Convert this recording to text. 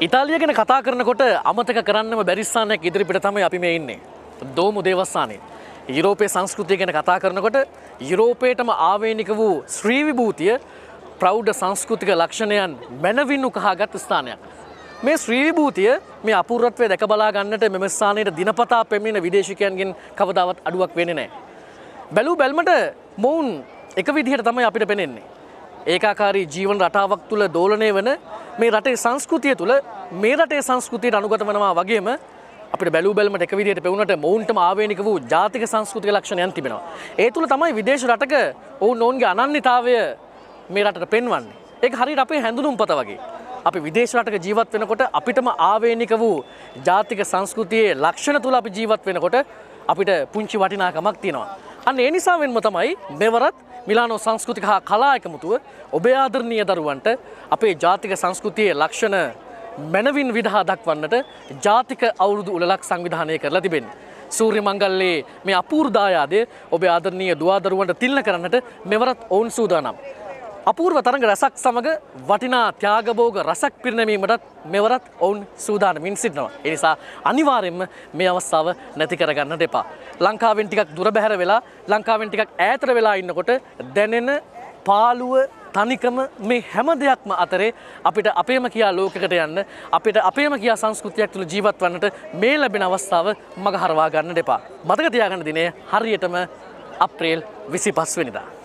ඉතාලිය ගැන කතා කරනකොට අමතක කරන්නම බැරි ස්ථානයක් ඉදිරිපිට තමයි අපි මේ ඉන්නේ. දෝමු දේවස්ථානයේ. යුරෝපයේ සංස්කෘතිය ගැන කතා කරනකොට යුරෝපයටම ආවේනික වූ ශ්‍රී විභූතිය ප්‍රෞಢ සංස්කෘතික ලක්ෂණයන් මැනවින් උකහාගත් ස්ථානයක්. මේ ශ්‍රී විභූතිය මේ අපූර්වත්වය දැක බලා ගන්නට මෙම ස්ථානයේ දිනපතා පැමිණෙන විදේශිකයන්ගෙන් කවදාවත් අඩුවක් වෙන්නේ නැහැ. බැලූ බැල්මට මොවුන් එක විදිහට තමයි අපිට පෙනෙන්නේ. ඒකාකාරී ජීවන රටාවක් තුළ දෝලණය වන මේ රටේ සංස්කෘතිය තුළ මේ රටේ සංස්කෘතියට අනුගත වෙනවා වගේම අපිට බැලූ බැලමට එක විදිහට පෙවුනට මොවුන්ටම ආවේනික වූ ජාතික සංස්කෘතික ලක්ෂණයන් තිබෙනවා. ඒ තුළ තමයි විදේශ රටක ඔවුන්ගේ අනන්‍යතාවය මේ රටට පෙන්වන්නේ. ඒක හරියට අපේ හැඳුනුම්පත වගේ. අපි විදේශ රටක ජීවත් වෙනකොට අපිටම ආවේනික වූ ජාතික සංස්කෘතියේ ලක්ෂණ තුළ අපි ජීවත් වෙනකොට අපිට පුංචි වටිනාකමක් තියෙනවා. අන්න ඒ නිසාවෙන්ම තමයි මෙවරත් මිලානෝ සංස්කෘතික හා කලා එකමුතුව ඔබේ ආදරණීය දරුවන්ට අපේ ජාතික සංස්කෘතියේ ලක්ෂණ මනවින් විදහා දක්වන්නට ජාතික අවුරුදු උළෙලක් සංවිධානය කරලා තිබෙන්නේ. සූර්ය මංගල්‍යයේ මේ අපූර්ව දායාදය ඔබේ ආදරණීය දුවා දරුවන්ට තිලන කරන්නට මෙවරත් ඔවුන් සූදානම්. අපූර්ව තරඟ රසක් සමග වටිනා ත්‍යාගභෝග රසක් පිරිනැමීමටත් මෙවරත් ඔවුන් සූදානමින් සිටිනවා. ඒ නිසා අනිවාර්යෙන්ම මේ අවස්ථාව නැති කරගන්නට එපා. ලංකාවෙන් ටිකක් දුර බැහැර වෙලා ලංකාවෙන් ටිකක් ඈතට වෙලා ඉන්නකොට දැනෙන පාළුව තනිකම මේ හැම දෙයක්ම අතරේ අපිට අපේම කියා ලෝකයකට යන්න අපිට අපේම කියා සංස්කෘතියක් තුළ ජීවත් වන්නට මේ ලැබෙන අවස්ථාව මග හරවා ගන්නට එපා. මතක තියාගන්න දිනේ හරියටම අප්‍රේල් 25 වෙනිදා.